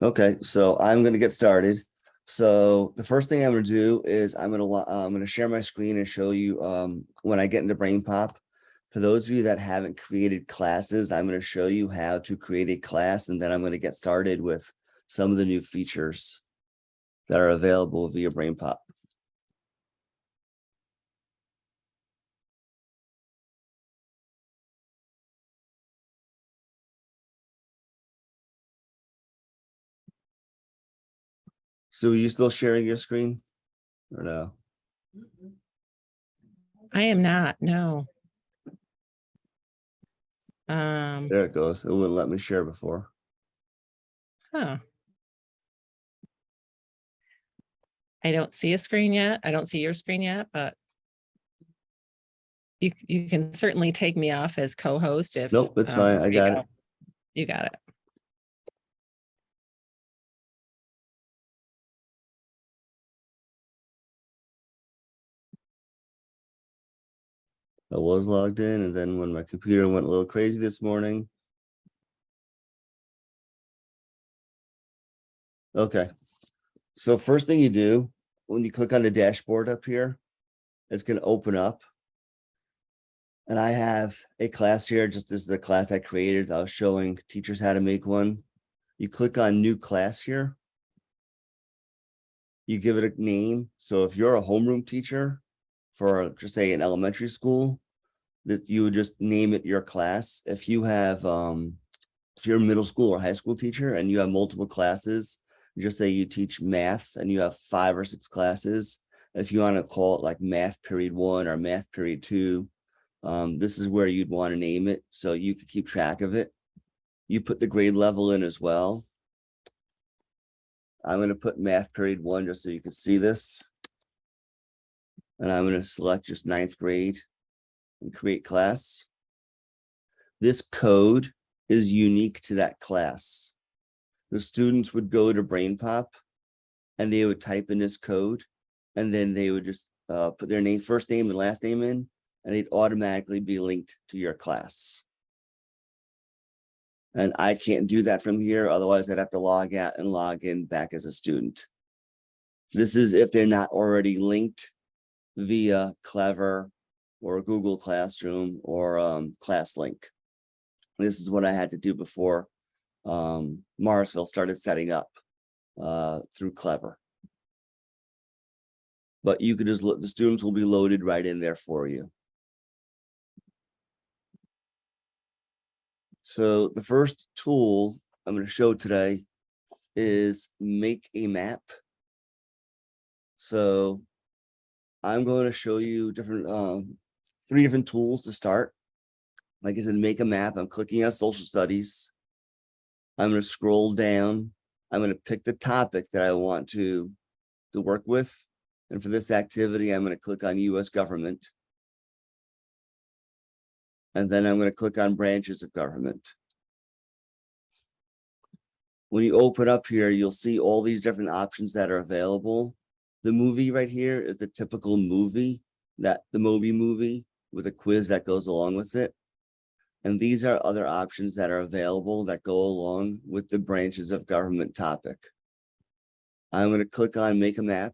Okay, so I'm going to get started. So the first thing I'm going to do is I'm going to share my screen and show you when I get into BrainPOP. For those of you that haven't created classes, I'm going to show you how to create a class, and then I'm going to get started with some of the new features that are available via BrainPOP. So are you still sharing your screen or no? I am not, no. There it goes. It wouldn't let me share before. Huh. I don't see a screen yet. I don't see your screen yet, but you can certainly take me off as co-host if Nope, it's fine. I got it. You got it. I was logged in, and then when my computer went a little crazy this morning. Okay. So first thing you do when you click on the dashboard up here, it's going to open up. And I have a class here, just as the class I created. I was showing teachers how to make one. You click on new class here. You give it a name. So if you're a homeroom teacher for just say an elementary school, that you would just name it your class. If you have if you're a middle school or high school teacher and you have multiple classes, just say you teach math and you have 5 or 6 classes. If you want to call it like math period 1 or math period 2, this is where you'd want to name it so you could keep track of it. You put the grade level in as well. I'm going to put math period 1 just so you can see this. And I'm going to select just 9th grade and create class. This code is unique to that class. The students would go to BrainPOP and they would type in this code, and then they would just put their name, first name and last name in, and they'd automatically be linked to your class. And I can't do that from here. Otherwise, I'd have to log out and log in back as a student. This is if they're not already linked via Clever or Google Classroom or ClassLink. This is what I had to do before Morrisville started setting up through Clever. But you could just look, the students will be loaded right in there for you. So the first tool I'm going to show today is make a map. So I'm going to show you different 3 different tools to start. Like I said, make a map. I'm clicking on social studies. I'm going to scroll down. I'm going to pick the topic that I want to work with. And for this activity, I'm going to click on US government. And then I'm going to click on branches of government. When you open up here, you'll see all these different options that are available. The movie right here is the typical movie, the Moby movie with a quiz that goes along with it. And these are other options that are available that go along with the branches of government topic. I'm going to click on make a map.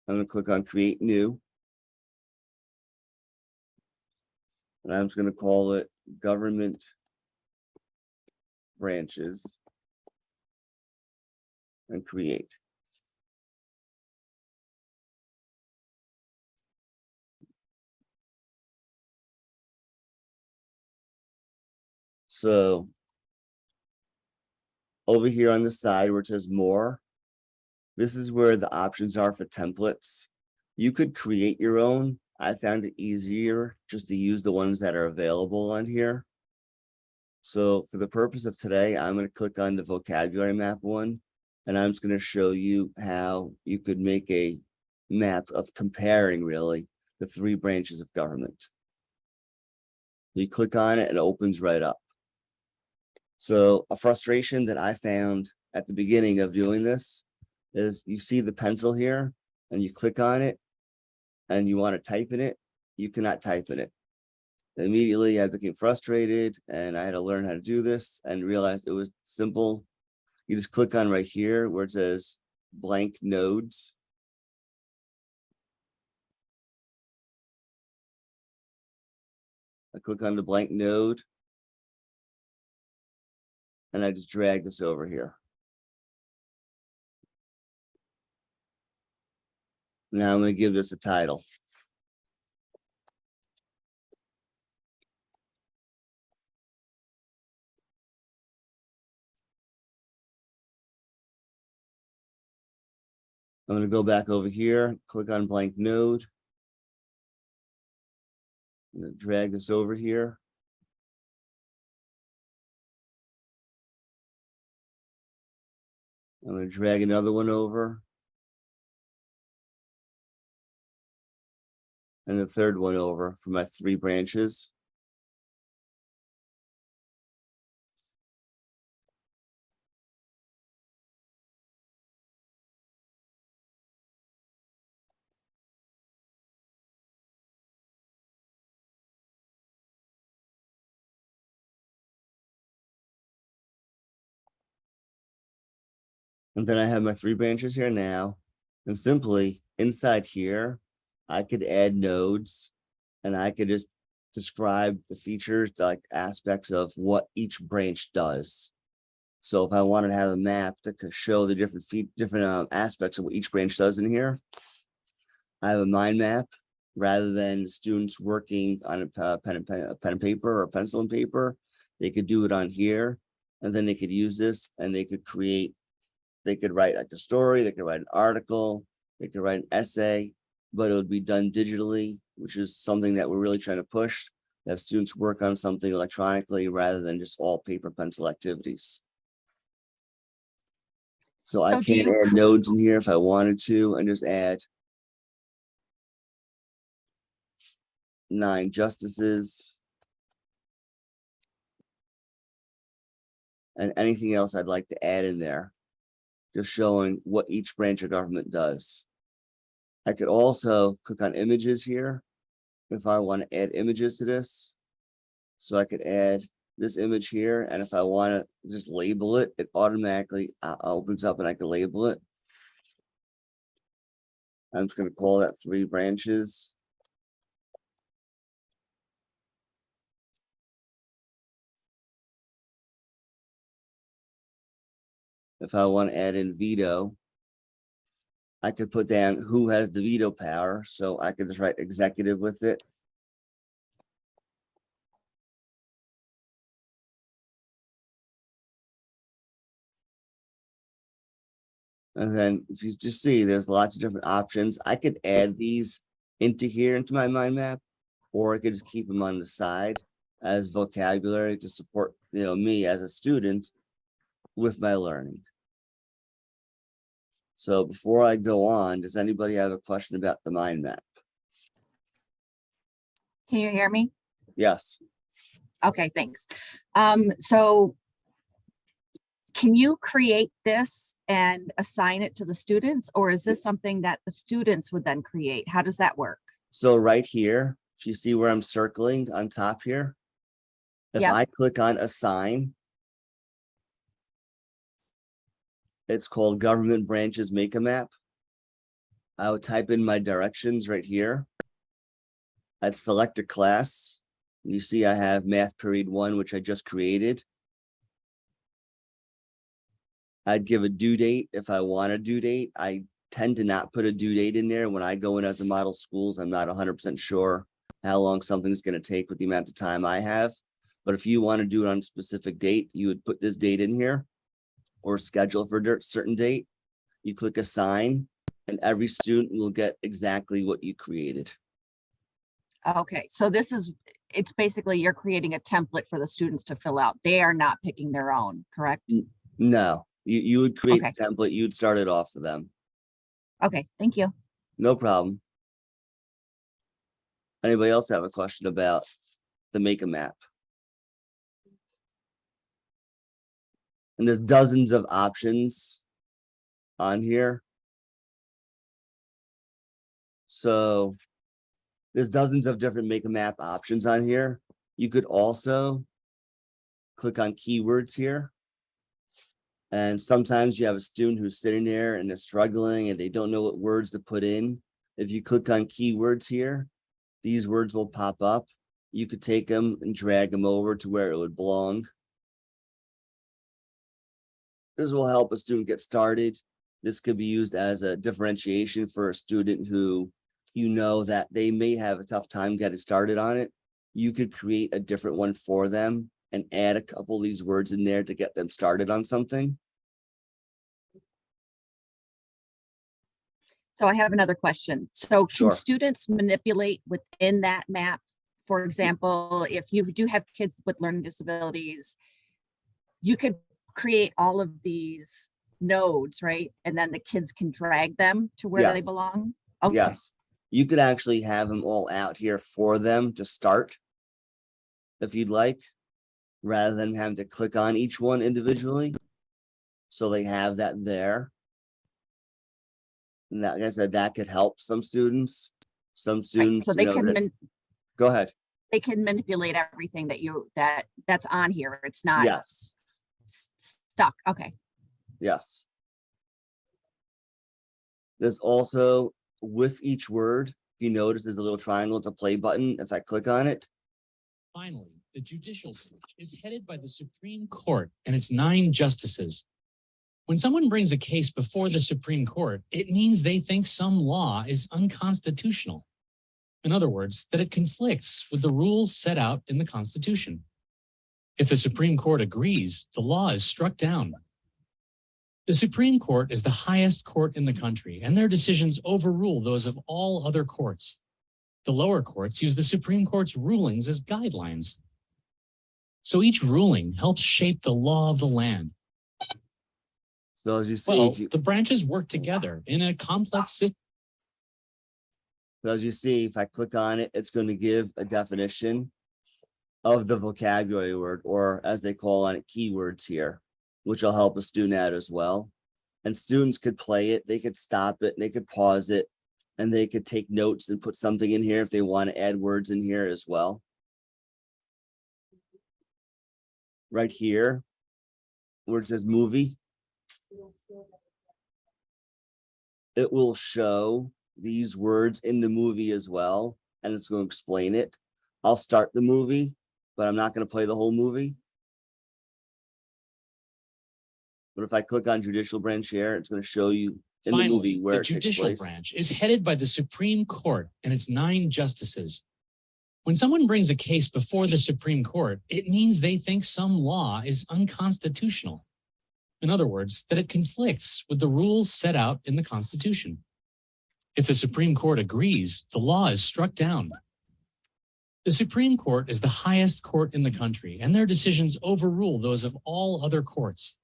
I'm going to click on create new. And I'm just going to call it government branches and create. So over here on the side where it says more, this is where the options are for templates. You could create your own. I found it easier just to use the ones that are available on here. So for the purpose of today, I'm going to click on the vocabulary map one, and I'm just going to show you how you could make a map of comparing really the 3 branches of government. You click on it, and it opens right up. So a frustration that I found at the beginning of doing this is you see the pencil here and you click on it and you want to type in it, you cannot type in it. Immediately I became frustrated and I had to learn how to do this and realized it was simple. You just click on right here where it says blank nodes. I click on the blank node and I just drag this over here. Now I'm going to give this a title. I'm going to go back over here, click on blank node. I'm going to drag this over here. I'm going to drag another one over. And the third one over for my 3 branches. And then I have my 3 branches here now. And simply inside here, I could add nodes and I could just describe the features, like aspects of what each branch does. So if I wanted to have a map that could show the different aspects of what each branch does in here, I have a mind map rather than students working on a pen and paper or pencil and paper. They could do it on here, and then they could use this and they could create. They could write like a story, they could write an article, they could write an essay, but it would be done digitally, which is something that we're really trying to push. Have students work on something electronically rather than just all paper pencil activities. So I can add nodes in here if I wanted to, and just add 9 justices. And anything else I'd like to add in there, just showing what each branch of government does. I could also click on images here if I want to add images to this. So I could add this image here, and if I want to just label it, it automatically opens up and I can label it. I'm just going to call that 3 branches. If I want to add in veto, I could put down who has the veto power. So I could just write executive with it. And then if you just see, there's lots of different options. I could add these into here into my mind map, or I could just keep them on the side as vocabulary to support, me as a student with my learning. So before I go on, does anybody have a question about the mind map? Can you hear me? Yes. Okay, thanks. So can you create this and assign it to the students, or is this something that the students would then create? How does that work? So right here, if you see where I'm circling on top here, if Yep. I click on assign, it's called government branches make a map. I would type in my directions right here. I'd select a class. You see I have math period 1, which I just created. I'd give a due date if I want a due date. I tend to not put a due date in there. When I go in as a model schools, I'm not 100% sure how long something's going to take with the amount of time I have. But if you want to do it on a specific date, you would put this date in here or schedule for a certain date. You click assign, and every student will get exactly what you created. Okay, so it's basically you're creating a template for the students to fill out. They are not picking their own, correct? No, you would create Okay. the template. You'd start it off for them. Okay, thank you. No problem. Anybody else have a question about the make a map? And there's dozens of options on here. So There's dozens of different make a map options on here. You could also click on keywords here. And sometimes you have a student who's sitting there and they're struggling and they don't know what words to put in. If you click on keywords here, these words will pop up. You could take them and drag them over to where it would belong. This will help a student get started. This could be used as a differentiation for a student who you know that they may have a tough time getting started on it. You could create a different one for them and add a couple of these words in there to get them started on something. So I have another question. So can Sure. students manipulate within that map? For example, if you do have kids with learning disabilities, you could create all of these nodes, right? And then the kids can drag them to where they Yes. belong. Okay. Yes, you could actually have them all out here for them to start if you'd like, rather than having to click on each one individually. So they have that there. And that, like I said, that could help some students. Some Right. students, So they can go ahead. they can manipulate everything that's on here. It's not Yes, stuck. Okay. yes. There's also, with each word, if you notice, there's a little triangle, it's a play button. If I click on it, Finally, the judicial branch is headed by the Supreme Court and its 9 justices. When someone brings a case before the Supreme Court, it means they think some law is unconstitutional. In other words, that it conflicts with the rules set out in the Constitution. If the Supreme Court agrees, the law is struck down. The Supreme Court is the highest court in the country, and their decisions overrule those of all other courts. The lower courts use the Supreme Court's rulings as guidelines. So each ruling helps shape the law of the land. so as you see, Well, the branches work together in a complex system. so as you see, if I click on it, it's going to give a definition of the vocabulary word, or as they call on it, keywords here, which will help a student out as well. And students could play it, they could stop it, they could pause it, and they could take notes and put something in here if they want to add words in here as well. Right here, where it says movie, it will show these words in the movie as well, and it's going to explain it. I'll start the movie, but I'm not going to play the whole movie. But if I click on judicial branch here, it's going to show you in the movie where the it takes judicial place. branch is headed by the Supreme Court and its 9 justices. When someone brings a case before the Supreme Court, it means they think some law is unconstitutional. In other words, that it conflicts with the rules set out in the Constitution. If the Supreme Court agrees, the law is struck down. The Supreme Court is the highest court in the country, and their decisions overrule those of all other courts.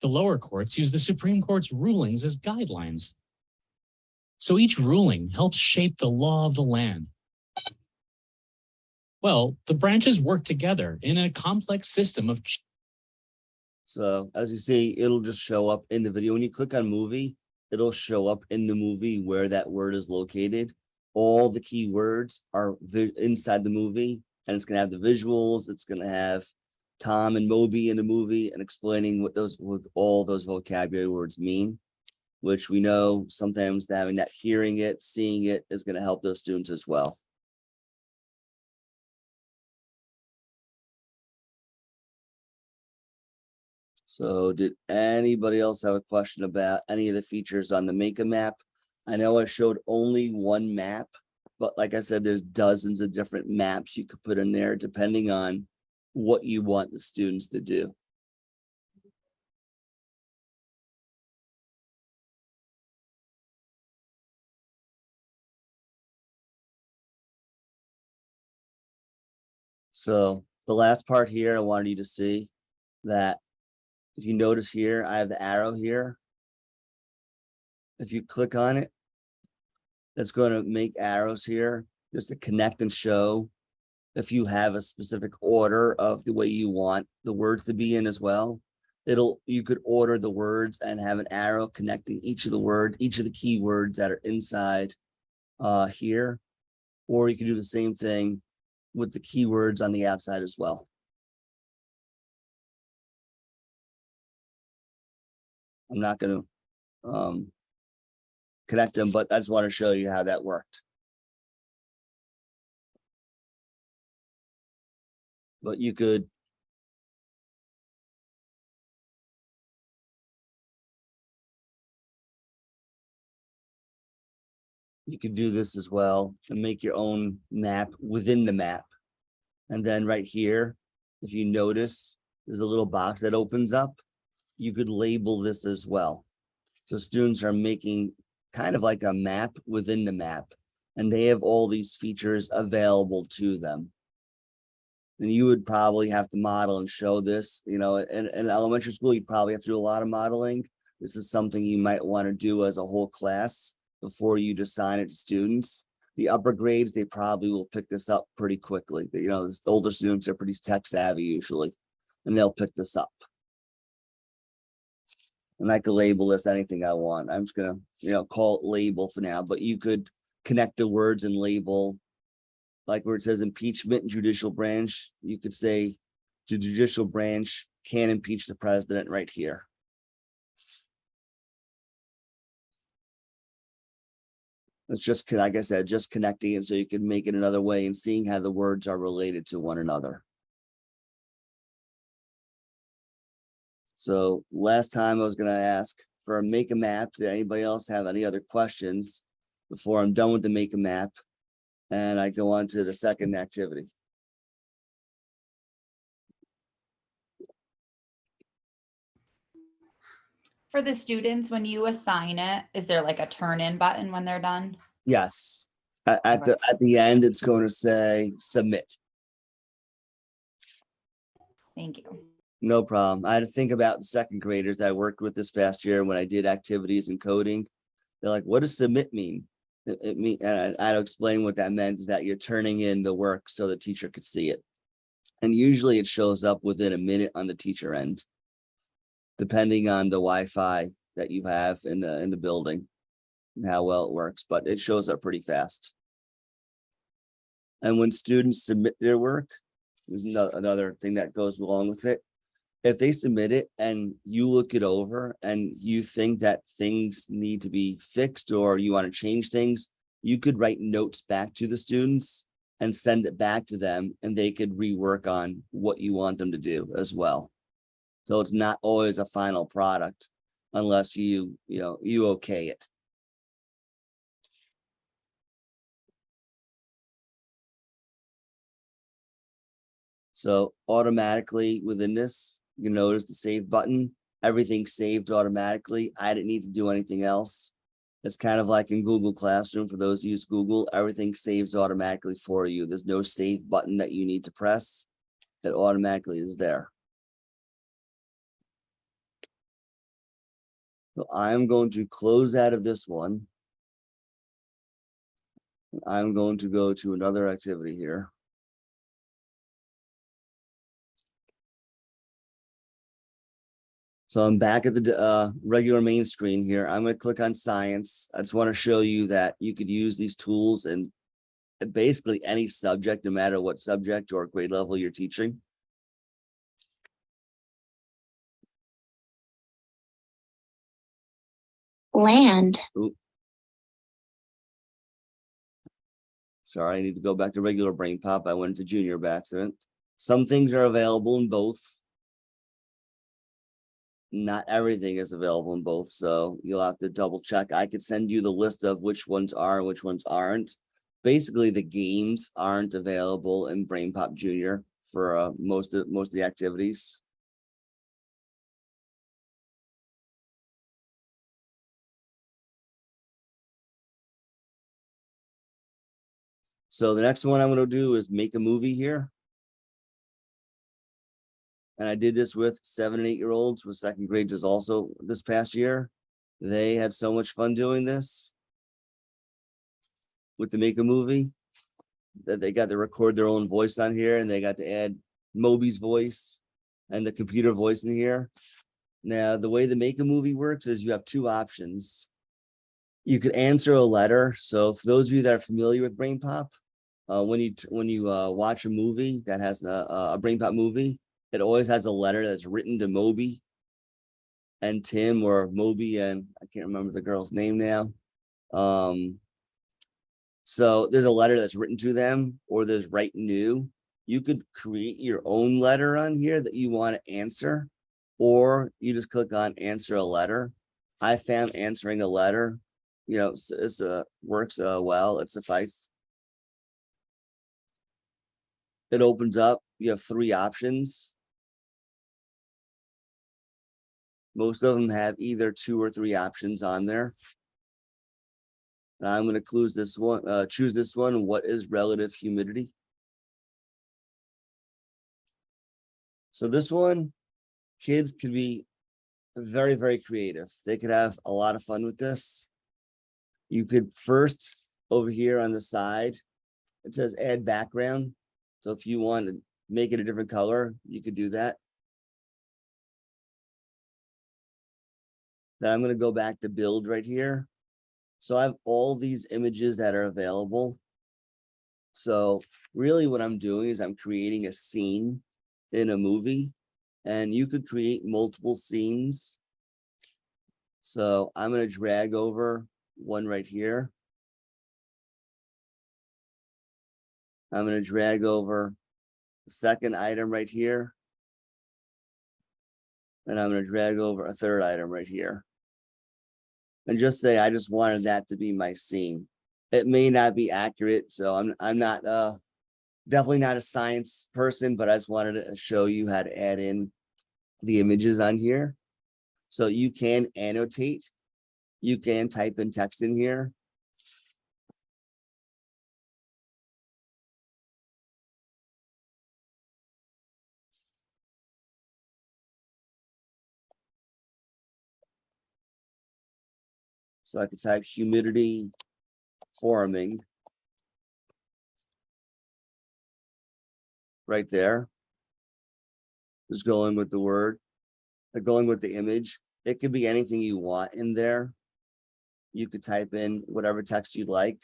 The lower courts use the Supreme Court's rulings as guidelines. So each ruling helps shape the law of the land. Well, the branches work together in a complex system of. So as you see, it'll just show up in the video. When you click on movie, it'll show up in the movie where that word is located. All the key words are inside the movie, and it's going to have the visuals. It's going to have Tom and Moby in the movie and explaining what all those vocabulary words mean, which we know sometimes having that hearing it, seeing it is going to help those students as well. So did anybody else have a question about any of the features on the Make a Map? I know I showed only one map, but like I said, there's dozens of different maps you could put in there depending on what you want the students to do. So the last part here, I wanted you to see that if you notice here, I have the arrow here. If you click on it, that's going to make arrows here just to connect and show if you have a specific order of the way you want the words to be in as well. You could order the words and have an arrow connecting each of the keywords that are inside here. or you can do the same thing with the keywords on the outside as well. I'm not going to connect them, but I just want to show you how that worked. But you could do this as well and make your own map within the map. And then right here, if you notice, there's a little box that opens up. You could label this as well. So students are making kind of like a map within the map, and they have all these features available to them. And you would probably have to model and show this, in elementary school, you probably have to do a lot of modeling. This is something you might want to do as a whole class before you assign it to students. The upper grades, they probably will pick this up pretty quickly. The older students are pretty tech savvy usually, and they'll pick this up. And I could label this anything I want. I'm just gonna, call it label for now, but you could connect the words and label, like where it says impeachment and judicial branch, you could say the judicial branch can impeach the president right here. It's just, like I said, just connecting it so you can make it another way and seeing how the words are related to one another. So last time I was going to ask for a make a map. Did anybody else have any other questions before I'm done with the make a map? And I go on to the second activity. For the students, when you assign it, is there like a turn in button when they're done? Yes. At the end, it's going to say submit. Thank you. No problem. I had to think about the second graders that I worked with this past year when I did activities and coding. They're like, what does submit mean? It mean, and I had to explain what that meant is that you're turning in the work so the teacher could see it. And usually it shows up within a minute on the teacher end, depending on the Wi-Fi that you have in the building and how well it works, but it shows up pretty fast. And when students submit their work, there's another thing that goes along with it. If they submit it and you look it over and you think that things need to be fixed or you want to change things, you could write notes back to the students and send it back to them, and they could rework on what you want them to do as well. So it's not always a final product unless you okay it. So automatically within this, you notice the save button, everything's saved automatically. I didn't need to do anything else. It's kind of like in Google Classroom. For those who use Google, everything saves automatically for you. There's no save button that you need to press. It automatically is there. So I'm going to close out of this one. I'm going to go to another activity here. So I'm back at the regular main screen here. I'm going to click on science. I just want to show you that you could use these tools in basically any subject, no matter what subject or grade level you're teaching. Land. Oop. Sorry, I need to go back to regular BrainPOP. I went into junior by accident. Some things are available in both. Not everything is available in both, so you'll have to double check. I could send you the list of which ones are and which ones aren't. Basically, the games aren't available in BrainPOP Junior for most of the activities. So the next one I'm going to do is make a movie here. And I did this with 7- and 8-year-olds with second grades also this past year. They had so much fun doing this with the make a movie that they got to record their own voice on here, and they got to add Moby's voice and the computer voice in here. Now, the way the make a movie works is you have two options. You could answer a letter. So for those of you that are familiar with BrainPOP, when you watch a movie that has a BrainPOP movie, it always has a letter that's written to Moby and Tim, or Moby and I can't remember the girl's name now. So there's a letter that's written to them, or there's write new. You could create your own letter on here that you want to answer, or you just click on answer a letter. I found answering a letter, it's works well. It suffices. It opens up. You have 3 options. Most of them have either 2 or 3 options on there. And I'm going to choose this one. What is relative humidity? So this one, kids could be very, very creative. They could have a lot of fun with this. You could first, over here on the side, it says add background. So if you want to make it a different color, you could do that. Then I'm going to go back to build right here. So I have all these images that are available. So really what I'm doing is I'm creating a scene in a movie, and you could create multiple scenes. So I'm going to drag over one right here. I'm going to drag over the second item right here. And I'm going to drag over a third item right here. And just say, I just wanted that to be my scene. It may not be accurate. So I'm not definitely not a science person, but I just wanted to show you how to add in the images on here. So you can annotate. You can type in text in here. So I could type humidity forming right there. Just going with the word, going with the image. It could be anything you want in there. You could type in whatever text you'd like.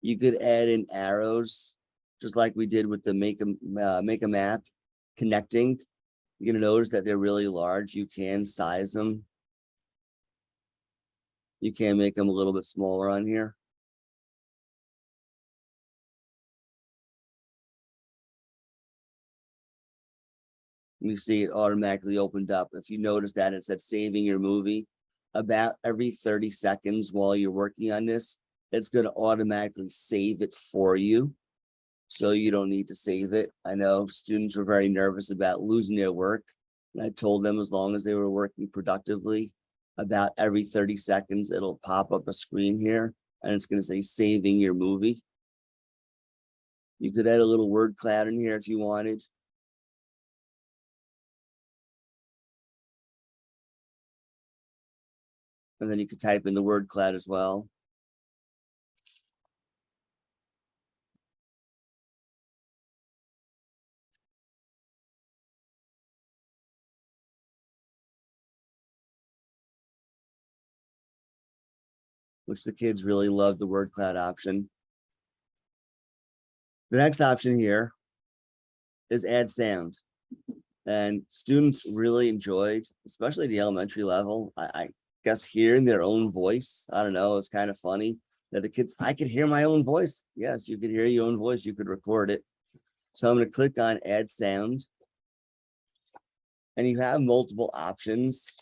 You could add in arrows, just like we did with the make a map connecting. You're gonna notice that they're really large. You can size them. You can make them a little bit smaller on here. You see it automatically opened up. If you notice that it said saving your movie, about every 30 seconds while you're working on this, it's going to automatically save it for you. So you don't need to save it. I know students were very nervous about losing their work. And I told them as long as they were working productively, about every 30 seconds, it'll pop up a screen here and it's going to say saving your movie. You could add a little word cloud in here if you wanted. And then you could type in the word cloud as well. Which the kids really love the word cloud option. The next option here is add sound. And students really enjoyed, especially the elementary level. I guess hearing their own voice. I don't know, it's kind of funny that the kids, I could hear my own voice. Yes, you could hear your own voice, you could record it. So I'm going to click on add sound. And you have multiple options.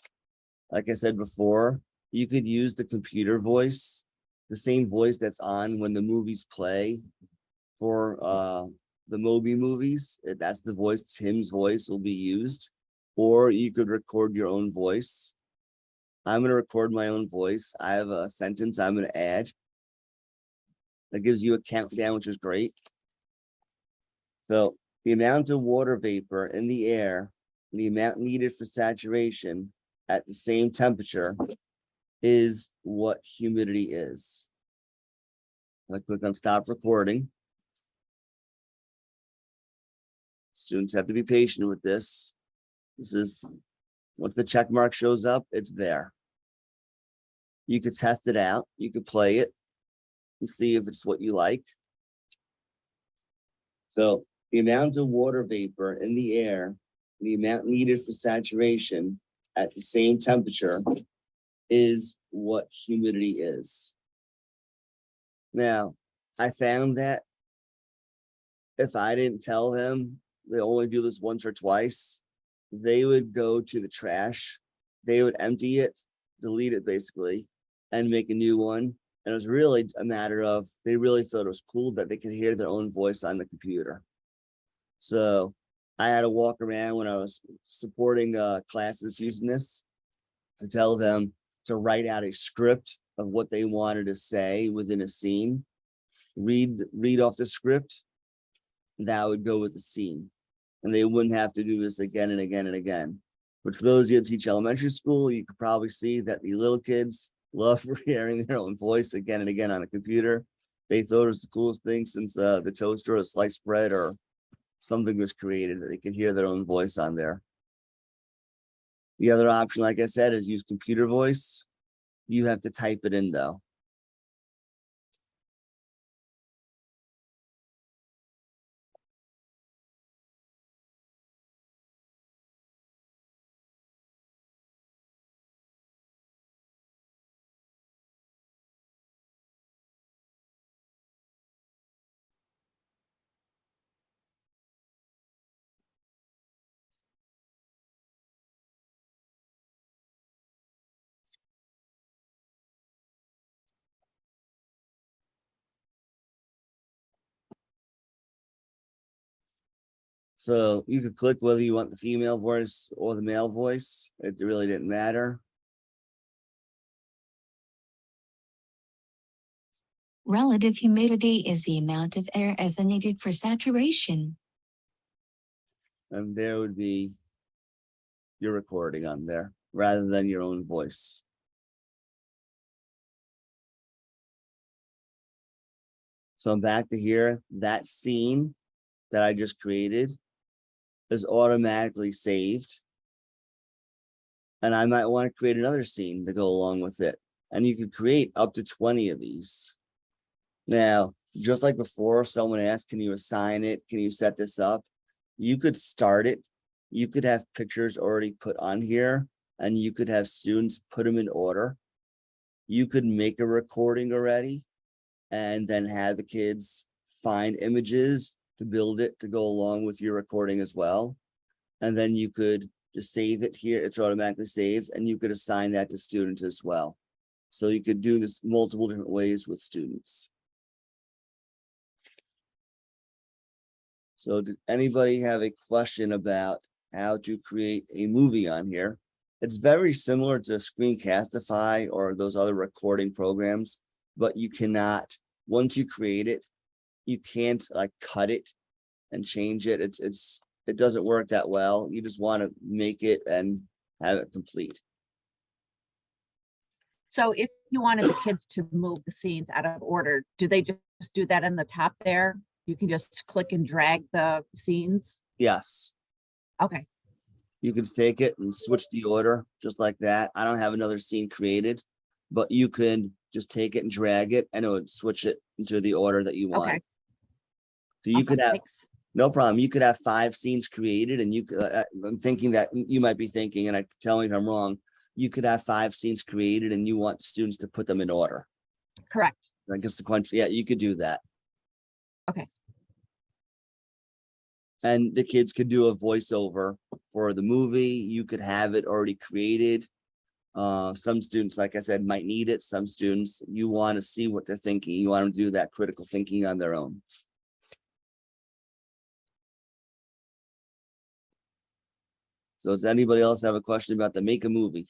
Like I said before, you could use the computer voice, the same voice that's on when the movies play for the Moby movies. That's the voice, Tim's voice will be used. Or you could record your own voice. I'm going to record my own voice. I have a sentence I'm going to add. That gives you a countdown, which is great. So the amount of water vapor in the air, the amount needed for saturation at the same temperature is what humidity is. I click on stop recording. Students have to be patient with this. This is, once the check mark shows up, it's there. You could test it out. You could play it and see if it's what you like. So the amount of water vapor in the air, the amount needed for saturation at the same temperature is what humidity is. Now, I found that if I didn't tell them they only do this once or twice, they would go to the trash, they would empty it, delete it basically, and make a new one. And it was really a matter of they really thought it was cool that they could hear their own voice on the computer. So I had to walk around when I was supporting classes using this to tell them to write out a script of what they wanted to say within a scene, read off the script, that would go with the scene. And they wouldn't have to do this again and again and again. But for those of you that teach elementary school, you could probably see that the little kids love hearing their own voice again and again on a computer. They thought it was the coolest thing since the toaster or sliced bread or something was created that they could hear their own voice on there. The other option, like I said, is use computer voice. You have to type it in though. So you could click whether you want the female voice or the male voice. It really didn't matter. Relative humidity is the amount of air as needed for saturation. And there would be your recording on there rather than your own voice. So I'm back to here. That scene that I just created is automatically saved. And I might want to create another scene to go along with it. And you could create up to 20 of these. Now, just like before, someone asked, can you assign it? Can you set this up? You could start it. You could have pictures already put on here, and you could have students put them in order. You could make a recording already, and then have the kids find images to build it to go along with your recording as well. And then you could just save it here. It's automatically saved, and you could assign that to students as well. So you could do this multiple different ways with students. So did anybody have a question about how to create a movie on here? It's very similar to Screencastify or those other recording programs, but you cannot, once you create it, you can't like cut it and change it. It doesn't work that well. You just want to make it and have it complete. So if you wanted the kids to move the scenes out of order, do they just do that in the top there? You can just click and drag the scenes? Yes. Okay, You can take it and switch the order just like that. I don't have another scene created, but you can just take it and drag it and it would switch it into the order that you want. okay. So you could Awesome, have, thanks. no problem. You could have 5 scenes created and you could, I'm thinking that you might be thinking, and I tell me if I'm wrong, you could have 5 scenes created and you want students to put them in order. Correct. Like a sequential, yeah, you could do that. Okay. And the kids could do a voiceover for the movie. You could have it already created. Some students, like I said, might need it. Some students, you want to see what they're thinking. You want them to do that critical thinking on their own. So does anybody else have a question about the make a movie?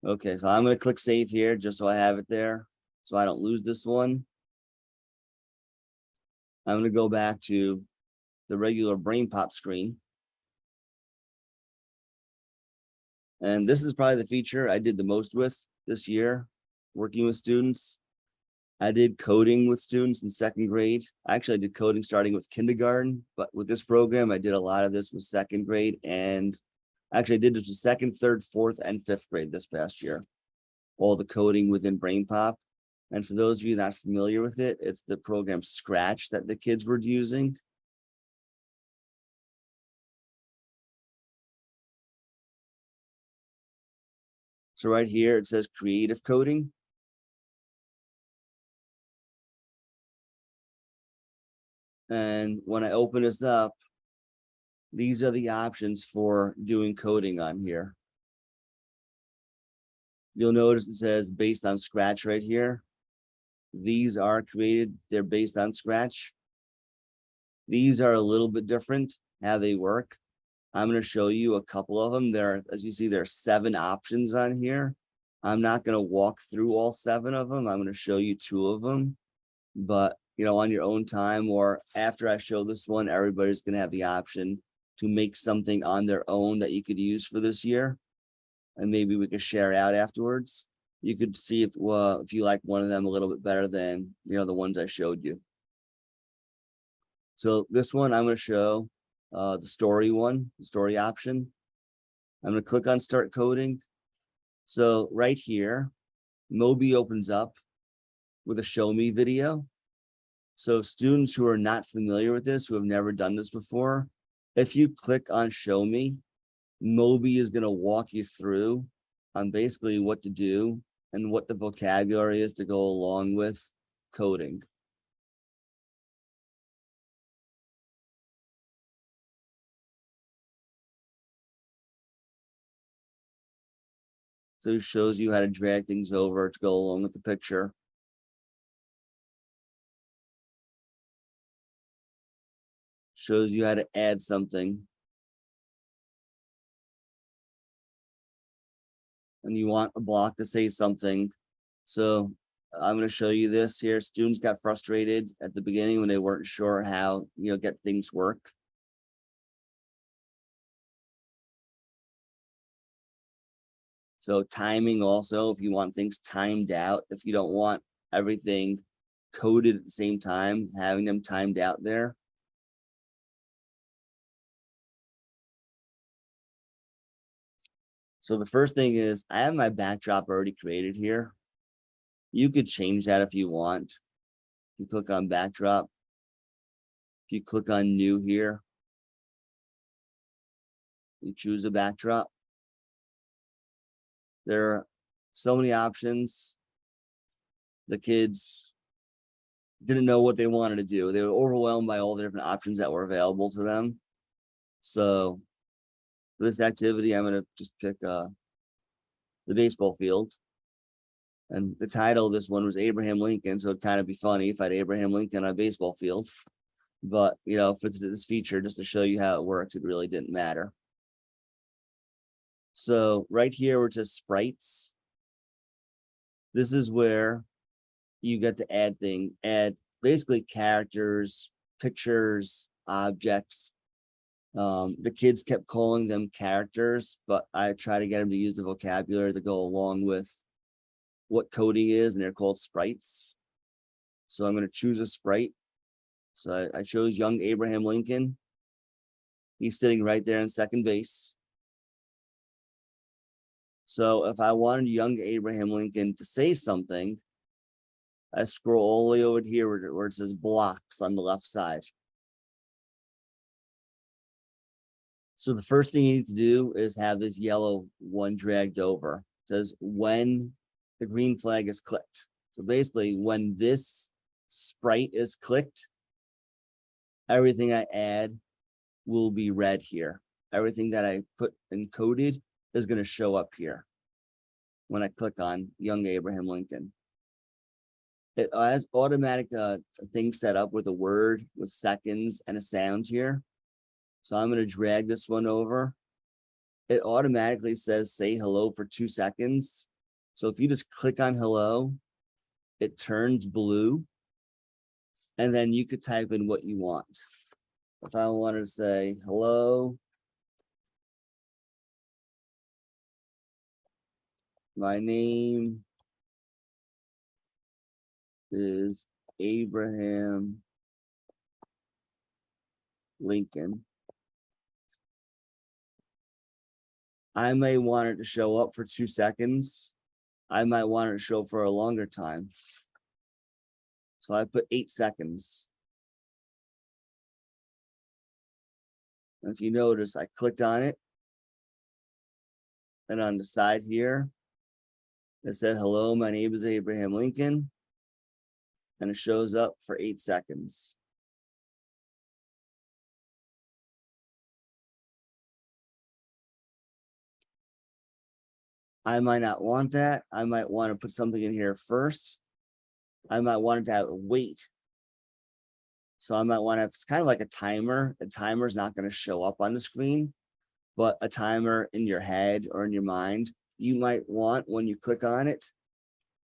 Okay, so I'm going to click save here just so I have it there, so I don't lose this one. I'm going to go back to the regular BrainPOP screen. And this is probably the feature I did the most with this year, working with students. I did coding with students in 2nd grade. Actually, I did coding starting with kindergarten, but with this program, I did a lot of this with 2nd grade. And actually, I did this with 2nd, 3rd, 4th, and 5th grade this past year. all the coding within BrainPOP. And for those of you not familiar with it, it's the program Scratch that the kids were using. So right here, it says creative coding. And when I open this up, these are the options for doing coding on here. You'll notice it says based on Scratch right here. These are created, they're based on Scratch. These are a little bit different how they work. I'm going to show you a couple of them. There, as you see, there are 7 options on here. I'm not going to walk through all 7 of them. I'm going to show you 2 of them. But, you know, on your own time or after I show this one, everybody's going to have the option to make something on their own that you could use for this year. And maybe we could share out afterwards. You could see if you like one of them a little bit better than, you know, the ones I showed you. So this one I'm going to show the story one, the story option. I'm going to click on start coding. So right here, Moby opens up with a show me video. So students who are not familiar with this, who have never done this before, if you click on show me, Moby is going to walk you through on basically what to do and what the vocabulary is to go along with coding. So it shows you how to drag things over to go along with the picture. Shows you how to add something. And you want a block to say something. So I'm going to show you this here. Students got frustrated at the beginning when they weren't sure how, you know, get things work. So timing also, if you want things timed out, if you don't want everything coded at the same time, having them timed out there. So the first thing is I have my backdrop already created here. You could change that if you want. You click on backdrop. If you click on new here, you choose a backdrop. There are so many options. The kids didn't know what they wanted to do. They were overwhelmed by all the different options that were available to them. So for this activity, I'm going to just pick the baseball field. And the title of this one was Abraham Lincoln. So it'd kind of be funny if I had Abraham Lincoln on a baseball field. But, you know, for this feature, just to show you how it works, it really didn't matter. So right here, where it says sprites, this is where you get to add basically characters, pictures, objects. The kids kept calling them characters, but I try to get them to use the vocabulary to go along with what coding is, and they're called sprites. So I'm going to choose a sprite. So I chose young Abraham Lincoln. He's sitting right there in second base. So if I wanted young Abraham Lincoln to say something, I scroll all the way over here where it says blocks on the left side. So the first thing you need to do is have this yellow one dragged over. It says when the green flag is clicked. So basically when this sprite is clicked, everything I add will be red here. Everything that I put encoded is going to show up here when I click on young Abraham Lincoln. It has automatic things set up with a word, with seconds, and a sound here. So I'm going to drag this one over. It automatically says say hello for 2 seconds. So if you just click on hello, it turns blue. And then you could type in what you want. If I wanted to say hello, my name is Abraham Lincoln. I may want it to show up for 2 seconds. I might want it to show for a longer time. So I put 8 seconds. And if you notice, I clicked on it. And on the side here, it said, hello, my name is Abraham Lincoln. And it shows up for 8 seconds. I might not want that. I might want to put something in here first. I might want it to have a wait. So I might want to have, it's kind of like a timer. A timer is not going to show up on the screen, but a timer in your head or in your mind, you might want, when you click on it,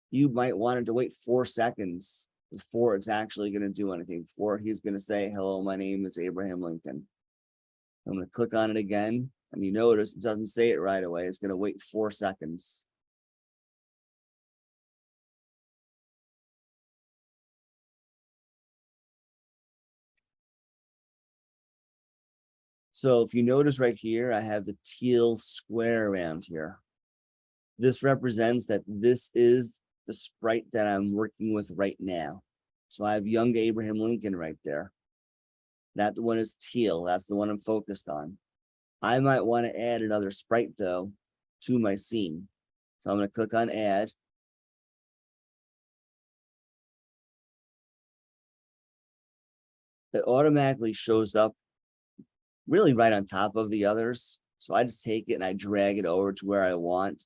you might want it to wait 4 seconds before it's actually going to do anything, before he's going to say, hello, my name is Abraham Lincoln. I'm going to click on it again, and you notice it doesn't say it right away. It's going to wait 4 seconds. So if you notice right here, I have the teal square around here. This represents that this is the sprite that I'm working with right now. So I have young Abraham Lincoln right there. That one is teal. That's the one I'm focused on. I might want to add another sprite though to my scene. So I'm going to click on add. It automatically shows up really right on top of the others. So I just take it and I drag it over to where I want.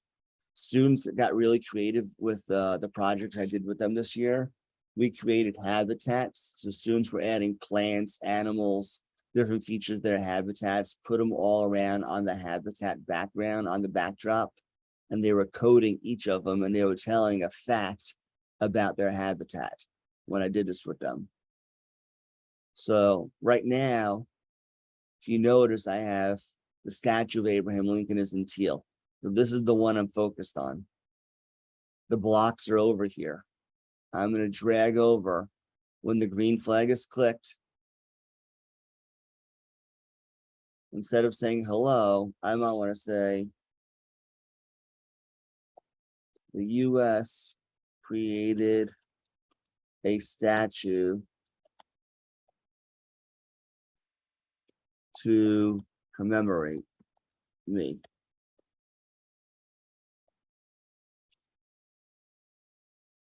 Students got really creative with the projects I did with them this year. We created habitats. So students were adding plants, animals, different features of their habitats, put them all around on the habitat background, on the backdrop. And they were coding each of them and they were telling a fact about their habitat when I did this with them. So right now, if you notice, I have the statue of Abraham Lincoln is in teal. So this is the one I'm focused on. The blocks are over here. I'm going to drag over when the green flag is clicked. Instead of saying hello, I might want to say the US created a statue to commemorate me.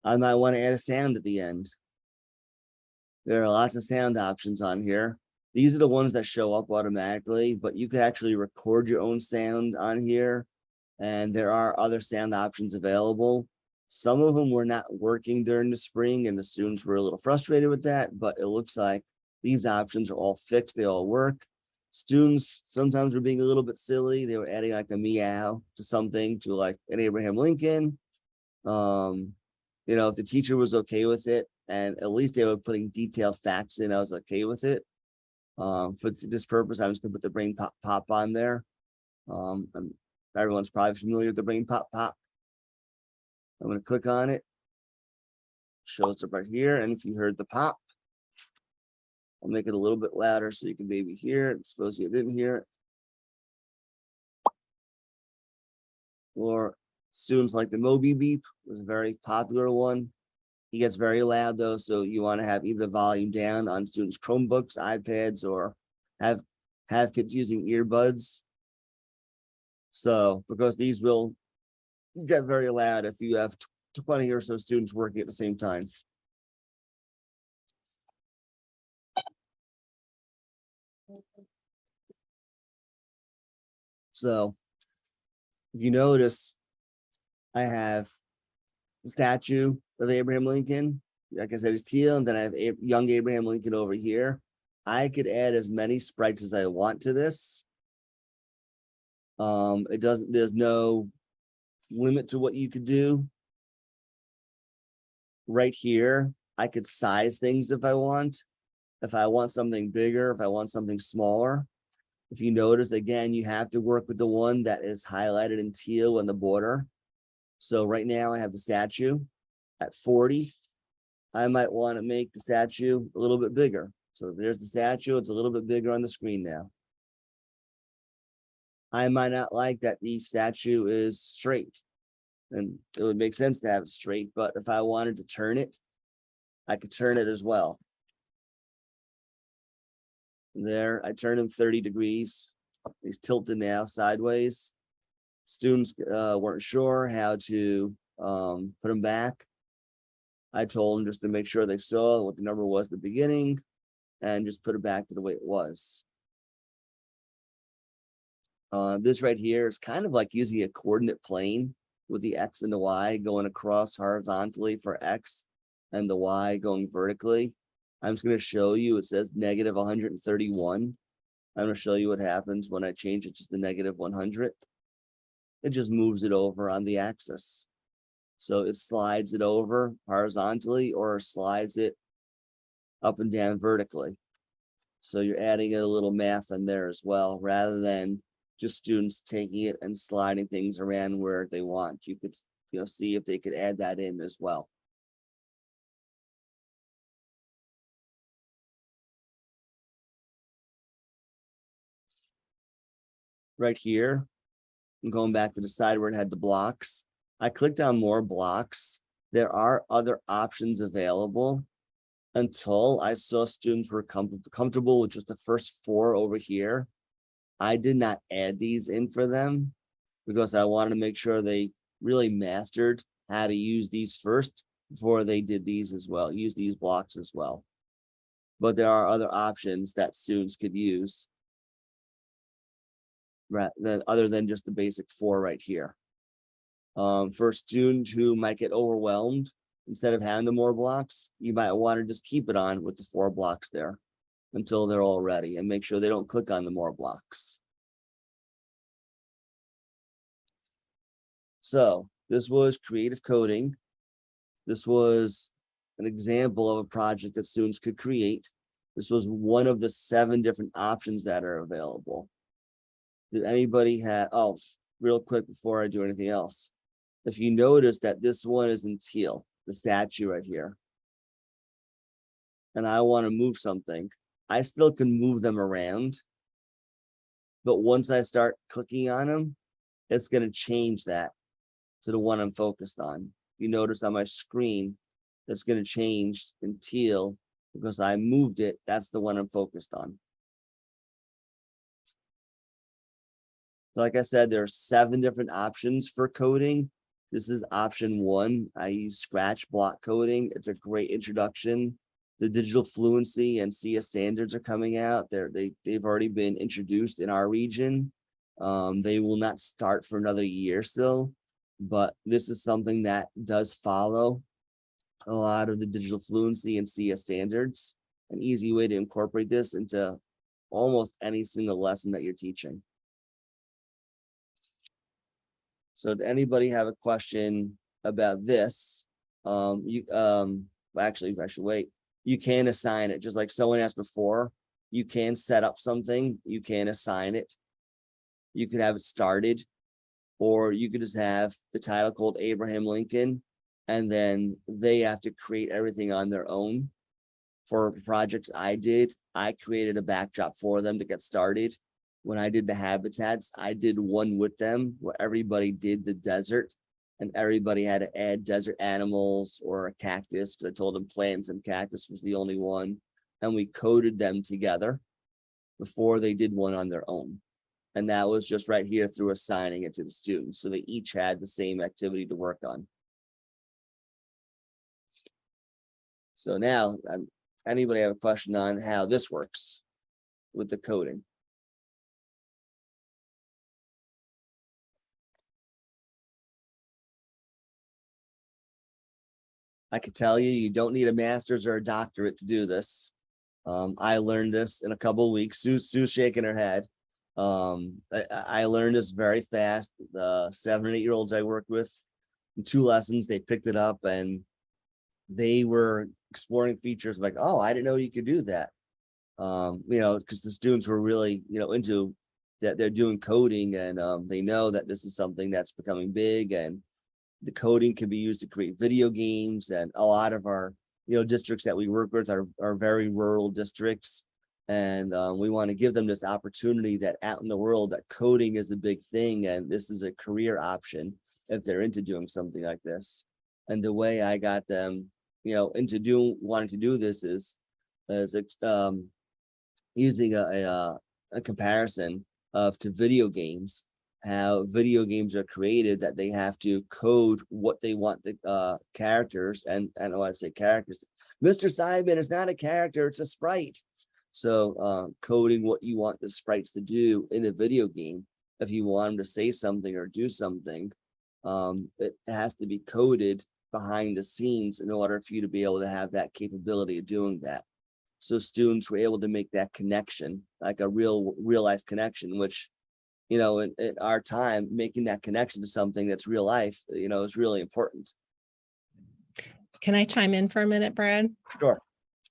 I might want to add a sound at the end. There are lots of sound options on here. These are the ones that show up automatically, but you could actually record your own sound on here. And there are other sound options available. Some of them were not working during the spring and the students were a little frustrated with that, but it looks like these options are all fixed. They all work. Students sometimes were being a little bit silly. They were adding like a meow to something, to like an Abraham Lincoln. You know, if the teacher was okay with it, and at least they were putting detailed facts in, I was okay with it. For this purpose, I'm just gonna put the BrainPOP on there. And everyone's probably familiar with the BrainPOP. I'm gonna click on it. Shows up right here, and if you heard the pop, I'll make it a little bit louder so you can maybe hear it. For those of you who didn't hear it. Or students like the Moby Beep was a very popular one. He gets very loud though, so you want to have either volume down on students' Chromebooks, iPads, or have kids using earbuds. So because these will get very loud if you have 20 or so students working at the same time. So if you notice, I have the statue of Abraham Lincoln. Like I said, it's teal, and then I have young Abraham Lincoln over here. I could add as many sprites as I want to this. There's no limit to what you could do. Right here, I could size things if I want. If I want something bigger, if I want something smaller. If you notice, again, you have to work with the one that is highlighted in teal on the border. So right now I have the statue at 40. I might want to make the statue a little bit bigger. So there's the statue. It's a little bit bigger on the screen now. I might not like that the statue is straight. And it would make sense to have it straight, but if I wanted to turn it, I could turn it as well. There, I turned him 30 degrees. He's tilted now sideways. Students weren't sure how to put him back. I told them just to make sure they saw what the number was at the beginning and just put it back to the way it was. This right here is kind of like using a coordinate plane with the X and the Y going across horizontally for X and the Y going vertically. I'm just going to show you, it says negative 131. I'm going to show you what happens when I change it to the negative 100. It just moves it over on the axis. So it slides it over horizontally or slides it up and down vertically. So you're adding a little math in there as well, rather than just students taking it and sliding things around where they want. You could, see if they could add that in as well. Right here, I'm going back to the side where it had the blocks. I clicked on more blocks. There are other options available until I saw students were comfortable with just the first 4 over here. I did not add these in for them because I wanted to make sure they really mastered how to use these first before they did these as well, use these blocks as well. But there are other options that students could use other than just the basic 4 right here. For a student who might get overwhelmed, instead of having the more blocks, you might want to just keep it on with the 4 blocks there until they're all ready and make sure they don't click on the more blocks. So this was creative coding. This was an example of a project that students could create. This was one of the 7 different options that are available. Did anybody have, oh, real quick before I do anything else. If you notice that this one is in teal, the statue right here, and I want to move something, I still can move them around. But once I start clicking on them, it's going to change that to the one I'm focused on. You notice on my screen, it's going to change in teal because I moved it. That's the one I'm focused on. Like I said, there are 7 different options for coding. This is option 1. I use Scratch block coding. It's a great introduction. The digital fluency and CS standards are coming out. They've already been introduced in our region. They will not start for another year still, but this is something that does follow a lot of the digital fluency and CS standards. An easy way to incorporate this into almost any single lesson that you're teaching. So did anybody have a question about this? Actually, I should wait. You can assign it, just like someone asked before. You can set up something, you can assign it. You could have it started, or you could just have the title called Abraham Lincoln, and then they have to create everything on their own. For projects I did, I created a backdrop for them to get started. When I did the habitats, I did one with them where everybody did the desert and everybody had to add desert animals or a cactus. I told them plants and cactus was the only one. And we coded them together before they did one on their own. And that was just right here through assigning it to the students. So they each had the same activity to work on. So now, anybody have a question on how this works with the coding? I could tell you, you don't need a master's or a doctorate to do this. I learned this in a couple of weeks. Sue's shaking her head. I learned this very fast. The 7 and 8 year olds I worked with, in 2 lessons, they picked it up and they were exploring features like, oh, I didn't know you could do that. Because the students were really, into that. They're doing coding and they know that this is something that's becoming big, and the coding can be used to create video games. And a lot of our, districts that we work with are very rural districts. And we want to give them this opportunity that out in the world that coding is a big thing and this is a career option. if they're into doing something like this. And the way I got them, into wanting to do this is using a comparison to video games, how video games are created, that they have to code what they want the characters, and I don't want to say characters. Mr. Simon is not a character, it's a sprite. So coding what you want the sprites to do in a video game. If you want them to say something or do something, it has to be coded behind the scenes in order for you to be able to have that capability of doing that. So students were able to make that connection, like a real life connection, which, in our time, making that connection to something that's real life, is really important. Can I chime in for a minute, Brad? Sure.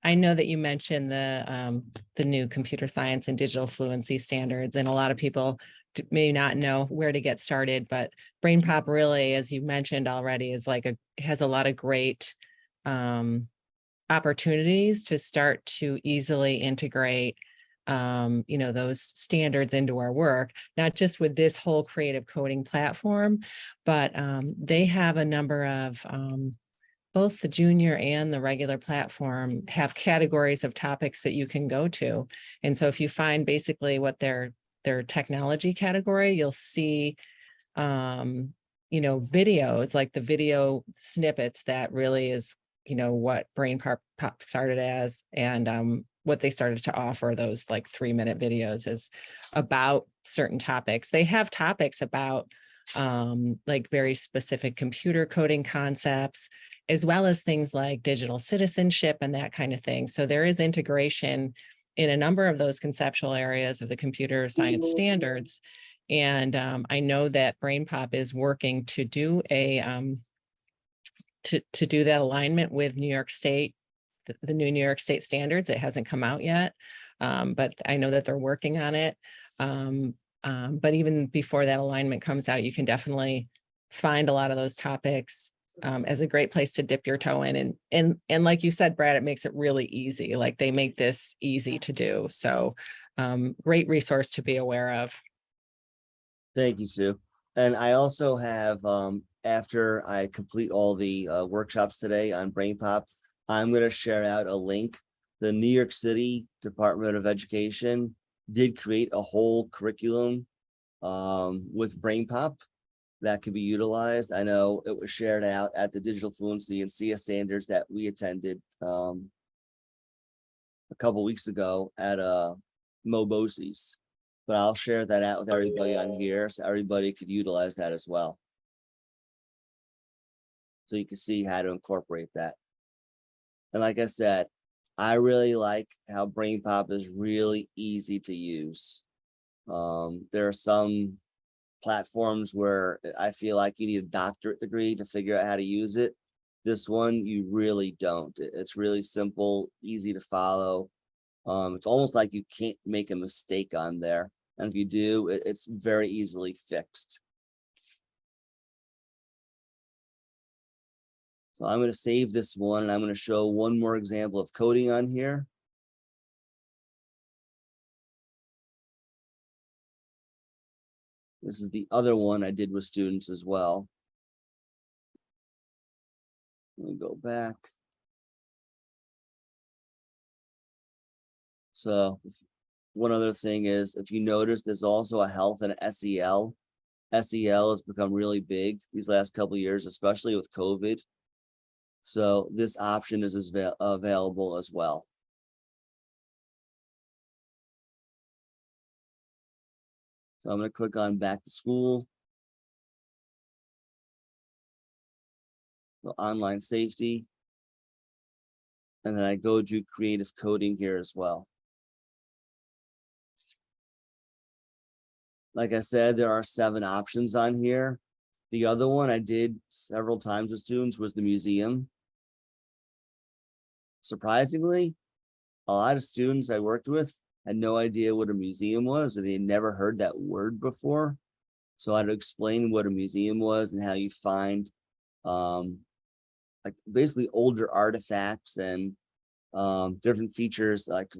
I know that you mentioned the new computer science and digital fluency standards, and a lot of people may not know where to get started, but BrainPOP really, as you mentioned already, is has a lot of great opportunities to start to easily integrate those standards into our work, not just with this whole creative coding platform, but they have a number of both the junior and the regular platform have categories of topics that you can go to. And so if you find basically what their technology category, you'll see videos, like the video snippets that really is what BrainPOP started as, and what they started to offer, those 3-minute videos, is about certain topics. They have topics about very specific computer coding concepts, as well as things like digital citizenship and that kind of thing. So there is integration in a number of those conceptual areas of the computer science standards. And I know that BrainPOP is working to do to do that alignment with New York State, the new New York State standards. It hasn't come out yet, but I know that they're working on it. But even before that alignment comes out, you can definitely find a lot of those topics as a great place to dip your toe in. And like you said, Brad, it makes it really easy. They make this easy to do. So great resource to be aware of. Thank you, Sue. And I also have, after I complete all the workshops today on BrainPOP, I'm going to share out a link. The New York City Department of Education did create a whole curriculum with BrainPOP that could be utilized. I know it was shared out at the Digital Fluency and CS Standards that we attended a couple weeks ago at Mobosi's. But I'll share that out with everybody on here so everybody could utilize that as well. So you can see how to incorporate that. And like I said, I really like how BrainPOP is really easy to use. There are some platforms where I feel like you need a doctorate degree to figure out how to use it. This one, you really don't. It's really simple, easy to follow. It's almost like you can't make a mistake on there. And if you do, it's very easily fixed. So I'm going to save this one, and I'm going to show one more example of coding on here. This is the other one I did with students as well. Let me go back. So one other thing is, if you notice, there's also a health and SEL. SEL has become really big these last couple of years, especially with COVID. So this option is available as well. So I'm going to click on back to school. So online safety. And then I go to creative coding here as well. Like I said, there are 7 options on here. The other one I did several times with students was the museum. Surprisingly, a lot of students I worked with had no idea what a museum was, or they had never heard that word before. So I had to explain what a museum was and how you find like basically older artifacts and different features, like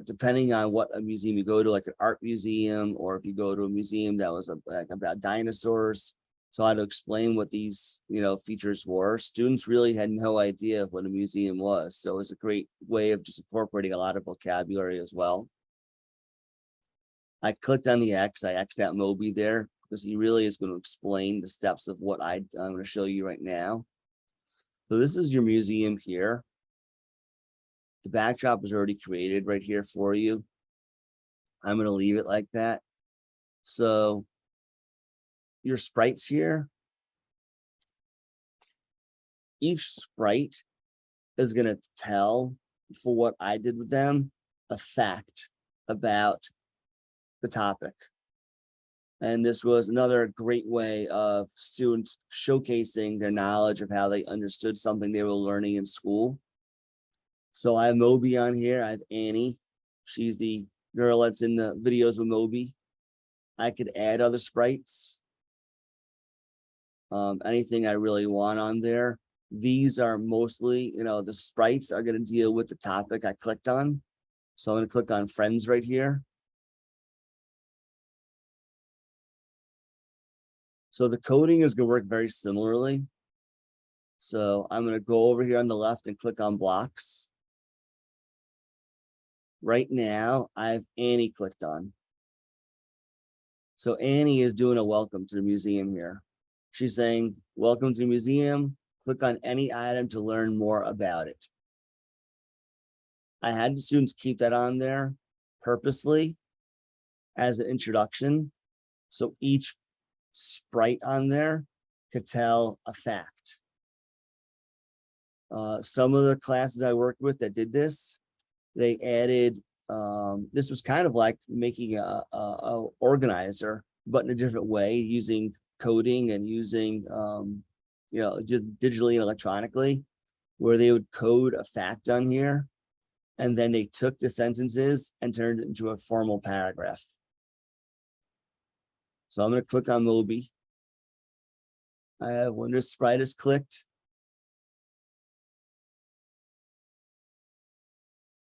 depending on what a museum you go to, like an art museum, or if you go to a museum that was like about dinosaurs, So I had to explain what these, features were. Students really had no idea what a museum was. So it was a great way of just incorporating a lot of vocabulary as well. I clicked on the X, I X'd out Moby there because he really is going to explain the steps of what I'm going to show you right now. So this is your museum here. The backdrop is already created right here for you. I'm going to leave it like that. So your sprites here, each sprite is going to tell, for what I did with them, a fact about the topic. And this was another great way of students showcasing their knowledge of how they understood something they were learning in school. So I have Moby on here. I have Annie. She's the girl that's in the videos with Moby. I could add other sprites. Anything I really want on there. These are mostly, the sprites are going to deal with the topic I clicked on. So I'm going to click on friends right here. So the coding is going to work very similarly. So I'm going to go over here on the left and click on blocks. Right now, I have Annie clicked on. So Annie is doing a welcome to the museum here. She's saying, welcome to the museum. Click on any item to learn more about it. I had the students keep that on there purposely as an introduction. So each sprite on there could tell a fact. Some of the classes I worked with that did this, they added, this was kind of like making a organizer, but in a different way, using coding and using, just digitally and electronically, where they would code a fact on here. And then they took the sentences and turned it into a formal paragraph. So I'm going to click on Moby. I have when this sprite is clicked.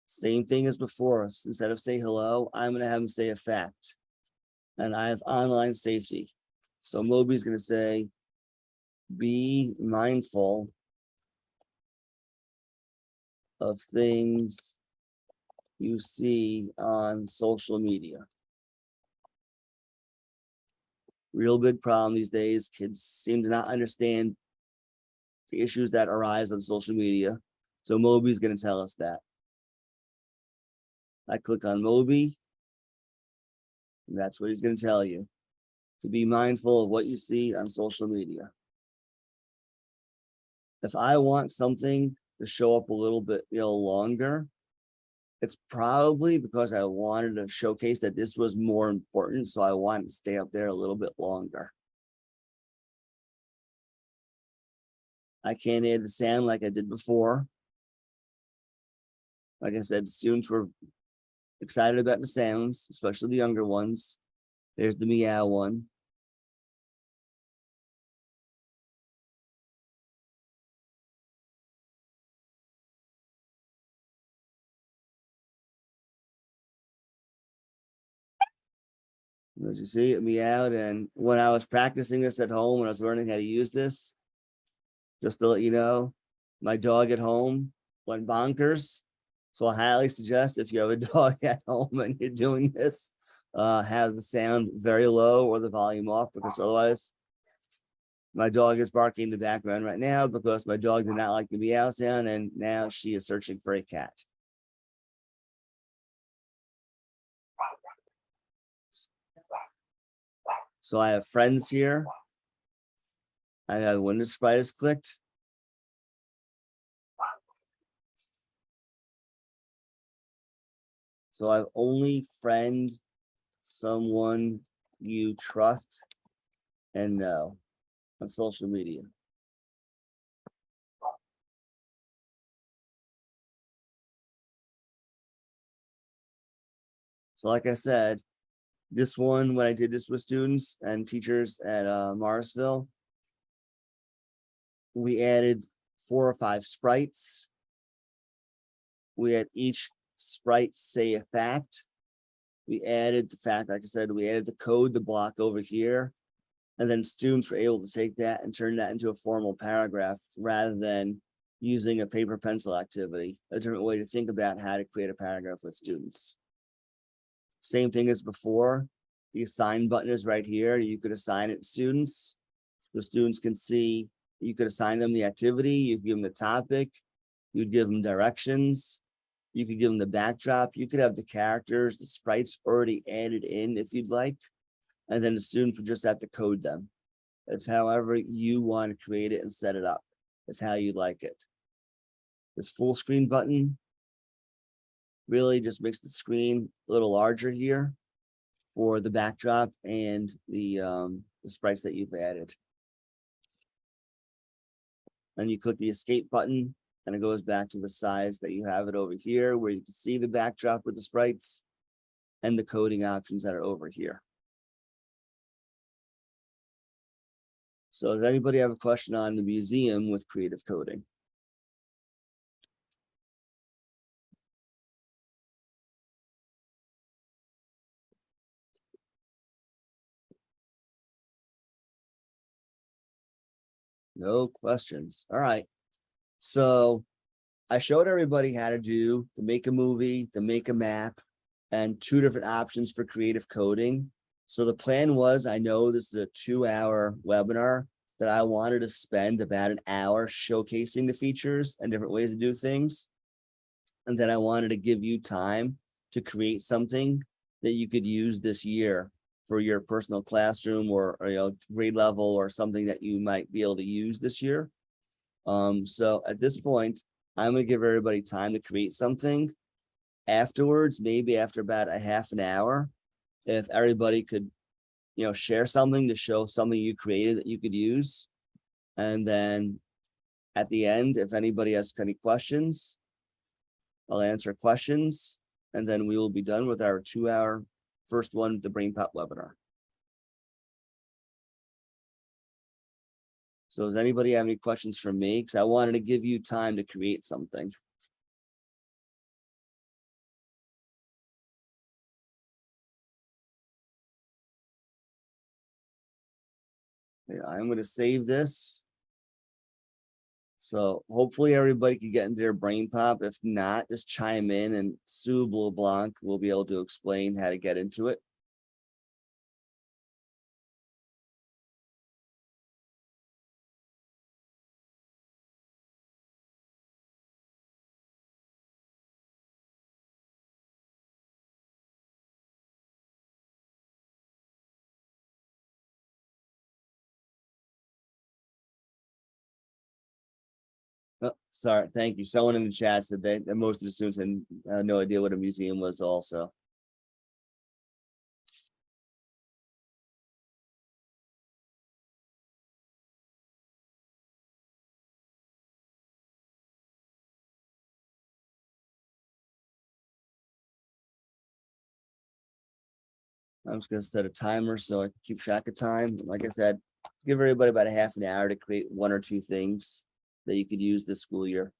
Same thing as before. Instead of say hello, I'm going to have them say a fact. And I have online safety. So Moby is going to say, be mindful of things you see on social media. Real big problem these days. Kids seem to not understand the issues that arise on social media. So Moby is going to tell us that. I click on Moby. And that's what he's going to tell you. To be mindful of what you see on social media. If I want something to show up a little bit, longer, it's probably because I wanted to showcase that this was more important. So I wanted to stay up there a little bit longer. I can't add the sound like I did before. Like I said, the students were excited about the sounds, especially the younger ones. There's the meow one. As you see, it meowed. And when I was practicing this at home, when I was learning how to use this, just to let you know, my dog at home went bonkers. So I highly suggest if you have a dog at home and you're doing this, have the sound very low or the volume off, because otherwise my dog is barking in the background right now because my dog did not like the meow sound, and now she is searching for a cat. So I have friends here. I have when the sprite is clicked. So I've only friend someone you trust and know on social media. So like I said, this one, when I did this with students and teachers at Morrisville, we added 4 or 5 sprites. We had each sprite say a fact. We added the fact, like I said, we added the code, the block over here. And then students were able to take that and turn that into a formal paragraph rather than using a paper pencil activity, a different way to think about how to create a paragraph with students. Same thing as before. The assign button is right here. You could assign it to students. The students can see, you could assign them the activity, you could give them the topic, you'd give them directions, you could give them the backdrop, you could have the characters, the sprites already added in if you'd like, and then the students would just have to code them. It's however you want to create it and set it up. It's how you like it. This full screen button really just makes the screen a little larger here for the backdrop and the sprites that you've added. And you click the escape button and it goes back to the size that you have it over here, where you can see the backdrop with the sprites and the coding options that are over here. So does anybody have a question on the museum with creative coding? No questions. All right. So I showed everybody how to make a movie, to make a map, and 2 different options for creative coding. So the plan was, I know this is a 2-hour webinar, that I wanted to spend about an hour showcasing the features and different ways to do things. And then I wanted to give you time to create something that you could use this year for your personal classroom or grade level or something that you might be able to use this year. So at this point, I'm going to give everybody time to create something. Afterwards, maybe after about a half an hour, if everybody could, share something to show something you created that you could use. And then at the end, if anybody has any questions, I'll answer questions, and then we will be done with our 2-hour first one, the BrainPOP webinar. So does anybody have any questions for me? Because I wanted to give you time to create something. Yeah, I'm going to save this. So hopefully everybody can get into their BrainPOP. If not, just chime in and Sue LeBlanc will be able to explain how to get into it. Oh, sorry, thank you. Someone in the chat said that most of the students had no idea what a museum was also. I'm just going to set a timer so I can keep track of time. Like I said, give everybody about a half an hour to create 1 or 2 things that you could use this school year.